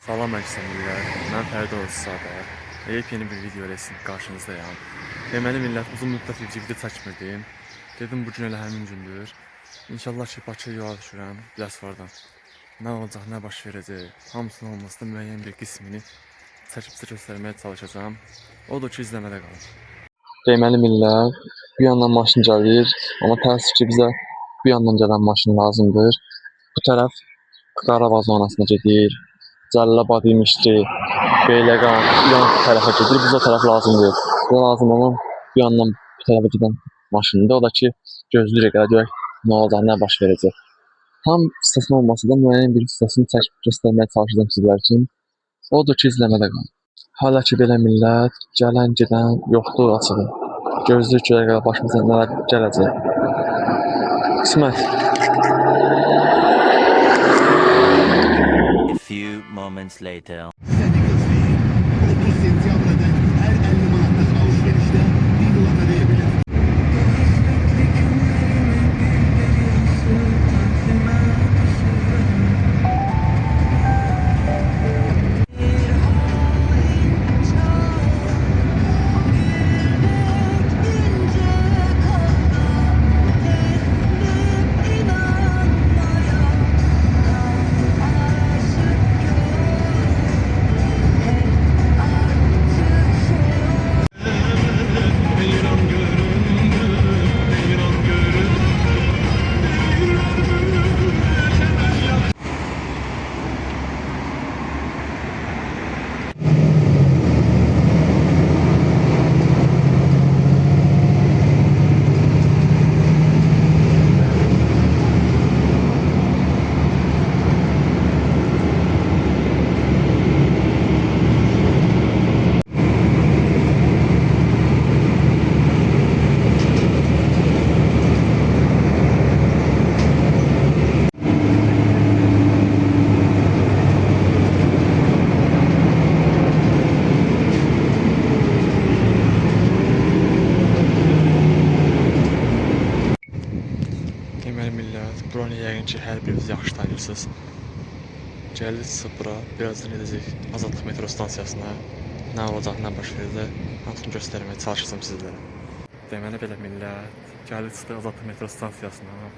Salam əziz millət, mən Fərdə Oruçzadə. Yepyeni bir video ilə sizin qarşınızdayım. Deməli millət, uzun müddət video çəkmirdim. Dedim bugün elə həmin gündür. İnşallah ki Bakıya yola düşürəm Biləsuvardan. Nə olacaq, nə baş verəcək, hamısının olmasında müəyyən bir qismini çəkib sizə göstərməyə çalışacağım. Odur ki izləmədə qalın. Deməli millət, bir yandan maşın gəlir, amma təəssüf ki bizə bir yandan gələn maşın lazımdır. Bu tərəf Qarabağ zonasına gedir. Cəlilabad imişdi, Beyləqan, yan tərəfə gedir, bizə tərəf lazımdır. Bizə lazım olan bir yandan bir tərəfə gedən maşındır. O da ki, gözləyirik, görək nə olacaq, nə baş verəcək. Tam hissəsinin olmasa da müəyyən bir hissəsini çəkib göstərməyə çalışacağım sizlər üçün. Odur ki, izləmədə qalın. Hələ ki belə millət, gələn gedən yoxdur açığı. Gözləyirik, görək başımıza nələr gələcək. Qismət. A few moments later. 30 sentyabrda hər 50 manatlıq alış-verişdə 1 manat ödəyə bilər. Deməli millət, buranı yəqin ki hər biriniz yaxşı tanıyırsınız. Gəlirsiniz bura, birazdan edəcək Azadlıq metro stansiyasına. Nə olacaq, nə baş verəcək, hamısını göstərməyə çalışacağım sizlərə. Deməli belə millət, gəlirsiniz Azadlıq metro stansiyasına.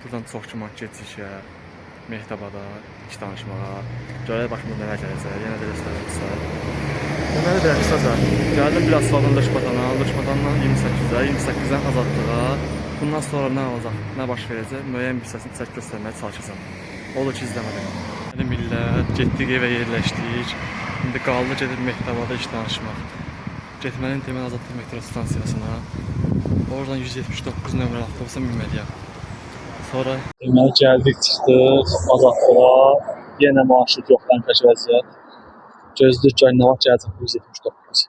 Buradan çox güman keçişə, Mehtabada, iki danışmağa, görək başımda nələr gələcək, yenə də göstərəcəksə. Deməli belə qısaca, gəldim Biləsuvardan Lökmatandan 28-ə, 28-dən Azadlığa. Bundan sonra nə olacaq, nə baş verəcək, müəyyən bir hissəsini çək göstərməyə çalışacağım. Olur ki, izləmədik. Yəni millət, getdik evə yerləşdik. İndi qaldı gedib Mehtabada iş danışmaq. Getməliyim deməli Azadlıq metro stansiyasına. Oradan 179 nömrəli avtobusa minməliyəm. Sonra deməli gəldik, çıxdıq Azadlığa. Yenə marşrut yoxdan kaç vəziyyət. Gözlük ki, nə vaxt gələcək bu 179.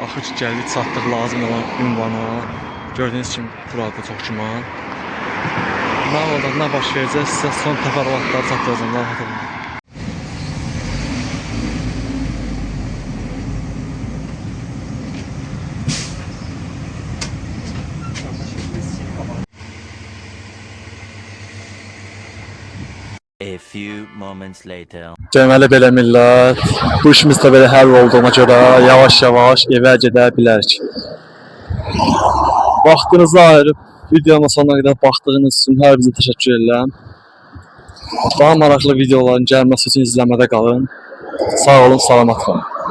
Axır ki gəldik, çatdıq lazım olan ünvana. Gördüyünüz kimi burada çox güman. Nə olacaq, nə baş verəcək, sizə son təfərrüatları çatdıracağım, rahat olun. A few moments later. Deməli belə millət, bu işimiz də belə həll olduğuna görə yavaş-yavaş evə gedə bilərik. Vaxtınızı ayırıb videonun sonuna qədər baxdığınız üçün hər birinizə təşəkkür edirəm. Daha maraqlı videoların gəlməsi üçün izləmədə qalın. Sağ olun, salamat qalın.